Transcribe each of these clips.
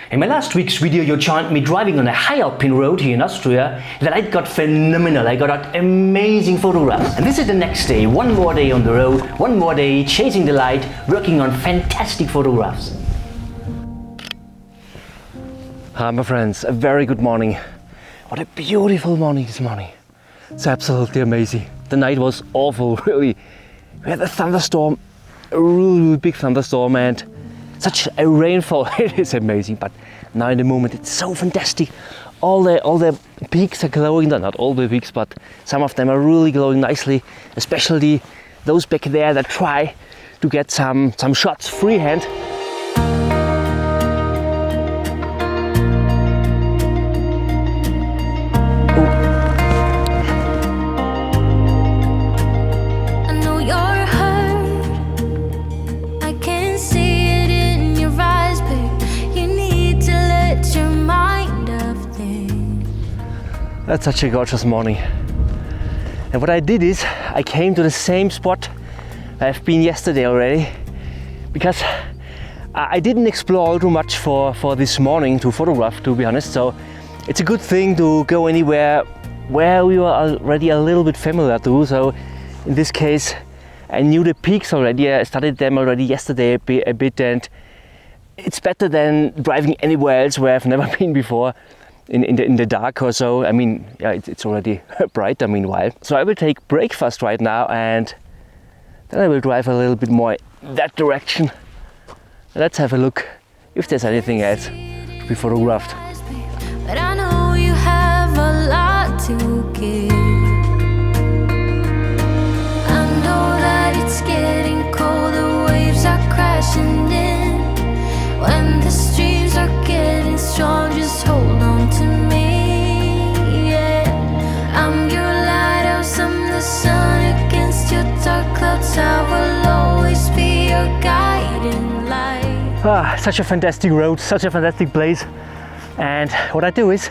In my last week's video, you joined me driving on a High Alpine Road here in Austria. The light got phenomenal. I got out amazing photographs. And this is the next day, one more day on the road, one more day chasing the light, working on fantastic photographs. Hi my friends, a very good morning. What a beautiful morning this morning. It's absolutely amazing. The night was awful, really. We had a thunderstorm, a really big thunderstorm, and such a rainfall. It is amazing, but now in the moment it's so fantastic. All the peaks are glowing, not all the peaks, but some of them are really glowing nicely, especially those back there that try to get some shots freehand. That's such a gorgeous morning. And what I did is I came to the same spot I've been yesterday already, because I didn't explore too much for this morning to photograph, to be honest. So it's a good thing to go anywhere where we were already a little bit familiar to. So in this case, I knew the peaks already. I studied them already yesterday a bit, and it's better than driving anywhere else where I've never been before. In the dark or so. I mean, yeah, it's already brighter meanwhile. So I will take breakfast right now, and then I will drive a little bit more in that direction. Let's have a look if there's anything else to be photographed. But I know you have a lot to give. I know that it's getting cold, the waves are crashing in. When the streams are getting strong, just hold on to me, yeah. I'm your lighthouse, I'm the sun against your dark clouds. I will always be your guiding light. Such a fantastic road, such a fantastic place. And what I do is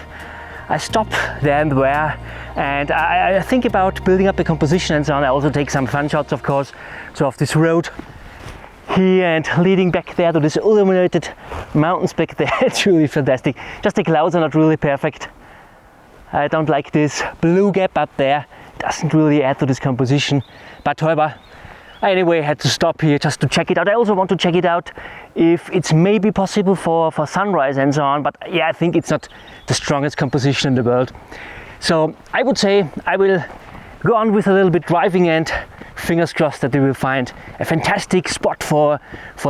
I stop there and there, and I think about building up the composition and so on. I also take some fun shots, of course, so of this road here and leading back there to this illuminated mountains back there. It's really fantastic. Just the clouds are not really perfect. I don't like this blue gap up there. It doesn't really add to this composition. But however, I anyway had to stop here just to check it out. I also want to check it out if it's maybe possible for sunrise and so on. But yeah, I think it's not the strongest composition in the world. So I would say I will go on with a little bit driving, and fingers crossed that we will find a fantastic spot for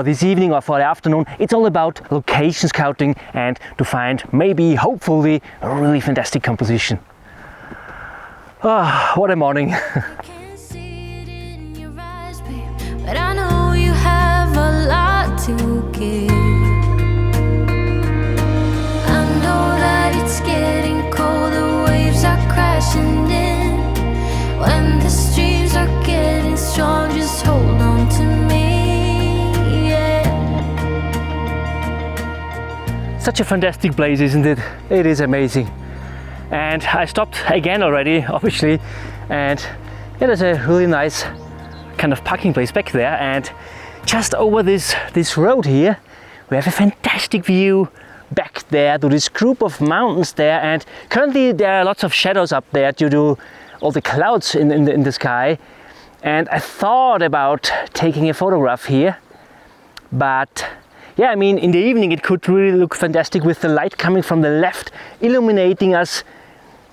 this evening or for the afternoon. It's all about location scouting and to find, maybe, hopefully, a really fantastic composition. Oh, what a morning. But I know you have a lot to give. I know that it's getting cold, the waves are crashing in. When the streams are getting strong, just hold on to me, yeah. Such a fantastic place, isn't it? It is amazing. And I stopped again already, obviously, and yeah, there's a really nice kind of parking place back there, and just over this road here we have a fantastic view back there to this group of mountains there. And currently there are lots of shadows up there due to all the clouds in the sky, and I thought about taking a photograph here, but yeah, I mean, in the evening it could really look fantastic with the light coming from the left, illuminating us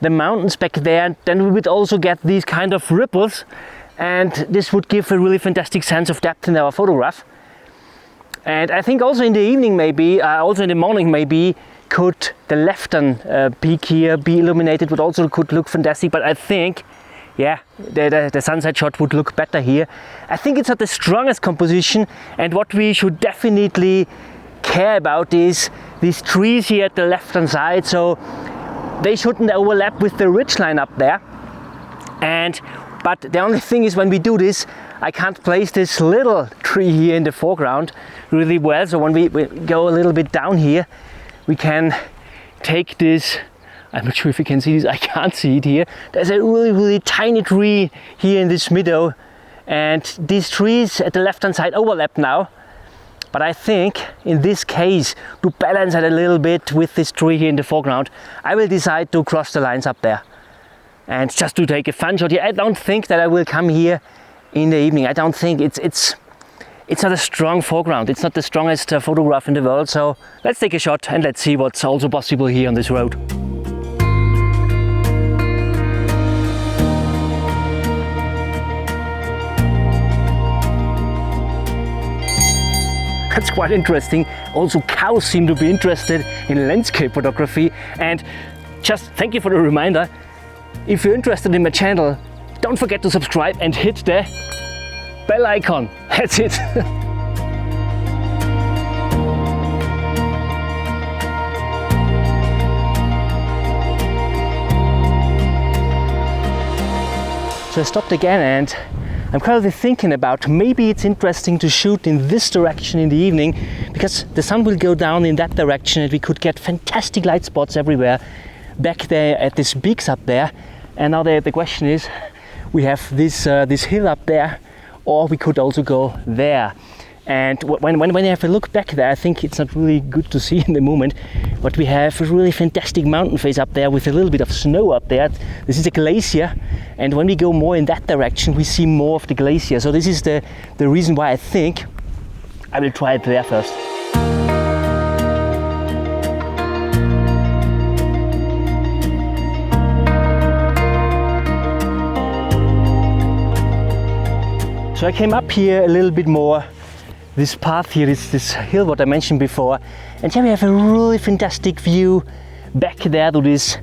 the mountains back there, and then we would also get these kind of ripples, and this would give a really fantastic sense of depth in our photograph. And I think also in the evening, maybe also in the morning, maybe could the left peak here be illuminated, would also could look fantastic. But I think, yeah, the sunset shot would look better here. I think it's not the strongest composition, and what we should definitely care about is these trees here at the left-hand side, so they shouldn't overlap with the ridgeline up there. But the only thing is, when we do this, I can't place this little tree here in the foreground really well. So when we go a little bit down here, we can take this, I'm not sure if you can see this, I can't see it here. There's a really tiny tree here in this meadow, and these trees at the left hand side overlap now. But I think in this case, to balance it a little bit with this tree here in the foreground, I will decide to cross the lines up there and just to take a fun shot here. I don't think that I will come here in the evening. I don't think it's not a strong foreground. It's not the strongest photograph in the world. So let's take a shot and let's see what's also possible here on this road. That's quite interesting. Also, cows seem to be interested in landscape photography. And just thank you for the reminder. If you're interested in my channel, don't forget to subscribe and hit the bell icon. That's it. So I stopped again and I'm currently thinking about maybe it's interesting to shoot in this direction in the evening because the sun will go down in that direction and we could get fantastic light spots everywhere back there at these peaks up there. And now the question is, we have this hill up there, or we could also go there. And when I have a look back there, I think it's not really good to see in the moment, but we have a really fantastic mountain face up there with a little bit of snow up there. This is a glacier, and when we go more in that direction, we see more of the glacier. So this is the reason why I think I will try it there first. So I came up here a little bit more. This path here is this hill what I mentioned before, and here we have a really fantastic view back there to this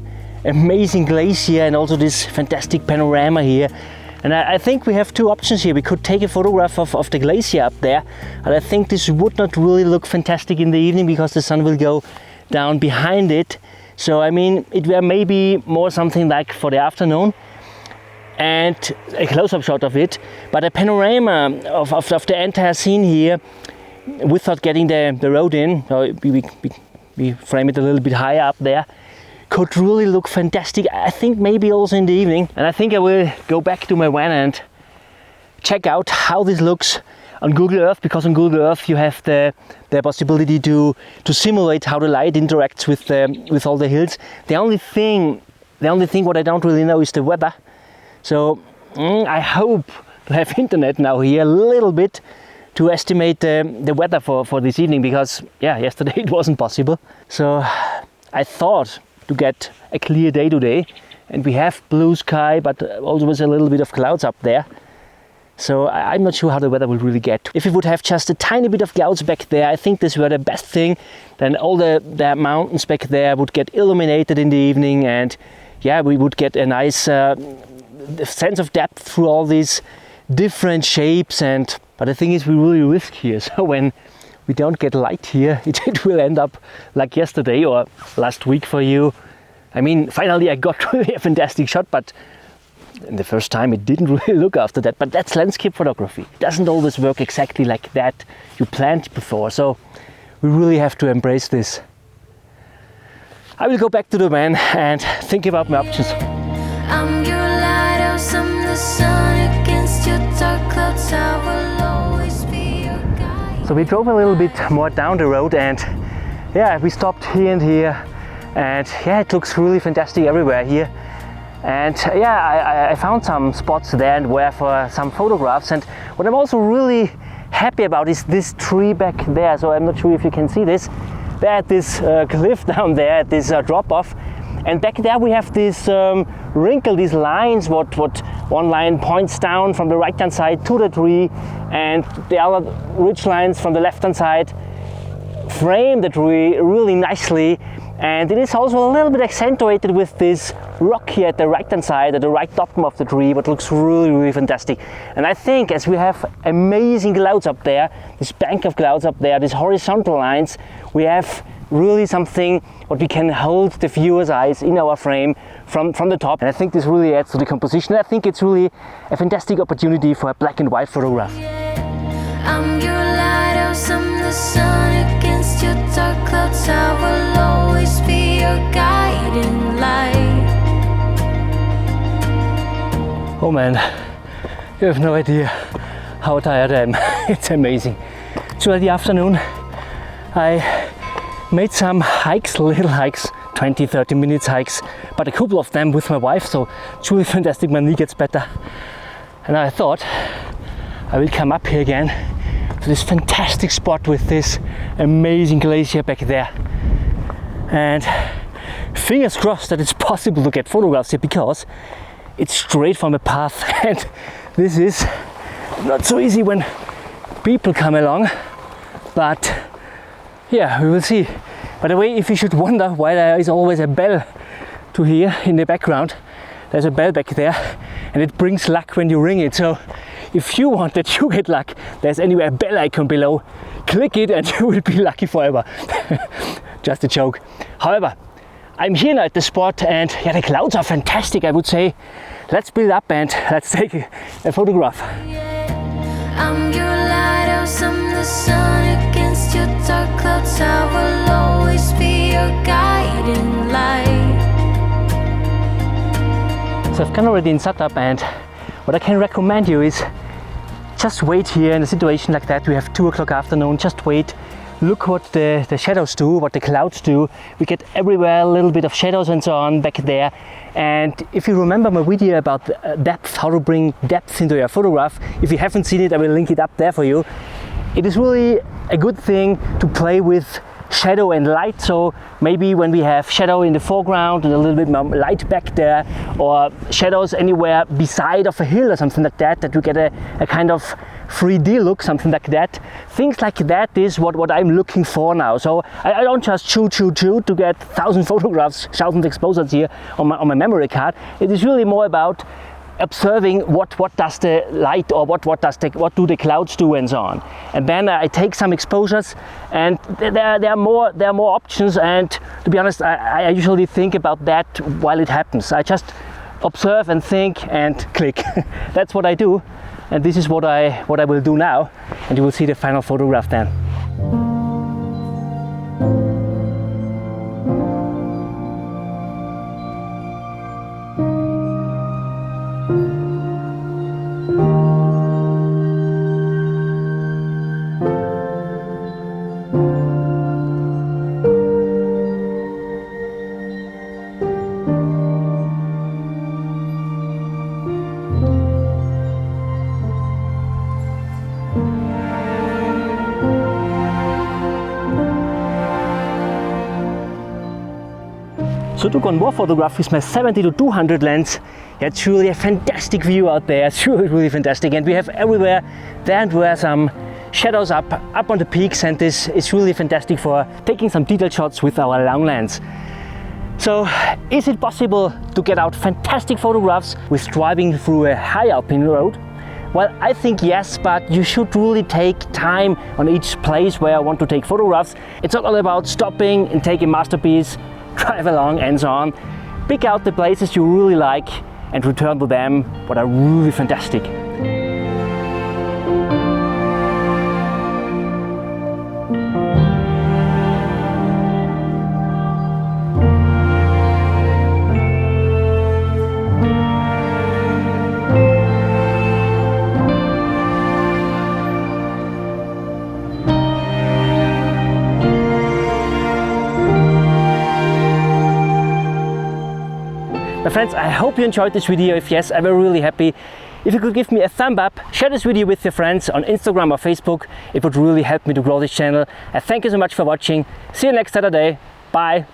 amazing glacier and also this fantastic panorama here. And I think we have two options here. We could take a photograph of the glacier up there, and I think this would not really look fantastic in the evening because the sun will go down behind it. So I mean, it were maybe more something like for the afternoon and a close-up shot of it, but a panorama of the entire scene here without getting the road in, so we frame it a little bit higher up there, could really look fantastic. I think maybe also in the evening. And I think I will go back to my van and check out how this looks on Google Earth, because on Google Earth you have the possibility to simulate how the light interacts with all the hills. The only thing what I don't really know is the weather. So I hope to have internet now here a little bit to estimate the weather for this evening, because yeah, yesterday it wasn't possible. So I thought to get a clear day today, and we have blue sky, but also with a little bit of clouds up there. So I'm not sure how the weather will really get. If we would have just a tiny bit of clouds back there, I think this were the best thing. Then all the mountains back there would get illuminated in the evening, and yeah, we would get a nice sense of depth through all these different shapes. But the thing is, we really risk here. So when we don't get light here, it will end up like yesterday or last week for you. I mean, finally I got really a fantastic shot, but the first time it didn't really look after that. But that's landscape photography. It doesn't always work exactly like that you planned before. So we really have to embrace this. I will go back to the van and think about my options. I'm your lighthouse, I'm the sun against your dark clouds. I will always be your guide. So we drove a little bit more down the road, and yeah, we stopped here and here, and yeah, it looks really fantastic everywhere here. And yeah, I found some spots there and where for some photographs. And what I'm also really happy about is this tree back there. So I'm not sure if you can see this. There at this cliff down there, at this drop off. And back there we have this wrinkle, these lines, what one line points down from the right hand side to the tree, and the other ridge lines from the left hand side frame the tree really nicely. And it is also a little bit accentuated with this rock here at the right hand side, at the right bottom of the tree, but looks really, really fantastic. And I think as we have amazing clouds up there, this bank of clouds up there, these horizontal lines, we have really something what we can hold the viewer's eyes in our frame from the top. And I think this really adds to the composition. I think it's really a fantastic opportunity for a black and white photograph. I'm your lighthouse, I'm the sun against your dark clouds. I will always be your guiding light. Oh man, you have no idea how tired I am. It's amazing. throughout the afternoon. I made some hikes, little hikes, 20-30 minutes hikes, but a couple of them with my wife, so it's really fantastic. My knee gets better. And I thought I will come up here again to this fantastic spot with this amazing glacier back there. And fingers crossed that it's possible to get photographs here, because it's straight from a path and this is not so easy when people come along, but yeah, we will see. By the way, if you should wonder why there is always a bell to hear in the background, there's a bell back there and it brings luck when you ring it. So if you want that you get luck, there's anyway a bell icon below. Click it and you will be lucky forever. Just a joke. However, I'm here now at the spot and yeah, the clouds are fantastic, I would say. Let's build up and let's take a photograph. I'm your lighthouse, I'm the sun against your dark clouds. I will always be your guiding light. So I've come already in setup, and what I can recommend you is just wait here in a situation like that. We have 2 o'clock afternoon, just wait. Look what the shadows do, what the clouds do. We get everywhere a little bit of shadows and so on back there. And if you remember my video about depth, how to bring depth into your photograph, if you haven't seen it, I will link it up there for you. It is really a good thing to play with shadow and light. So maybe when we have shadow in the foreground and a little bit more light back there, or shadows anywhere beside of a hill or something like that, that we get a kind of 3D look, something like that. Things like that is what I'm looking for now. So I don't just shoot to get 1,000 photographs, 1,000 exposures here on my memory card. It is really more about observing what does the light, or what do the clouds do and so on. And then I take some exposures, and there are more options. And to be honest, I usually think about that while it happens. I just observe and think and click. That's what I do. And this is what I will do now, and you will see the final photograph then. So I took one more photograph with my 70-200 lens. Yeah, it's really a fantastic view out there. It's really fantastic, and we have everywhere there and where some shadows up on the peaks, and this is really fantastic for taking some detailed shots with our long lens. So is it possible to get out fantastic photographs with driving through a high alpine road? Well, I think yes, but you should really take time on each place where I want to take photographs. It's not all about stopping and taking a masterpiece, drive along and so on. Pick out the places you really like and return to them what are really fantastic. My friends, I hope you enjoyed this video. If yes, I'm really happy. If you could give me a thumb up, share this video with your friends on Instagram or Facebook, it would really help me to grow this channel. I thank you so much for watching. See you next Saturday. Bye.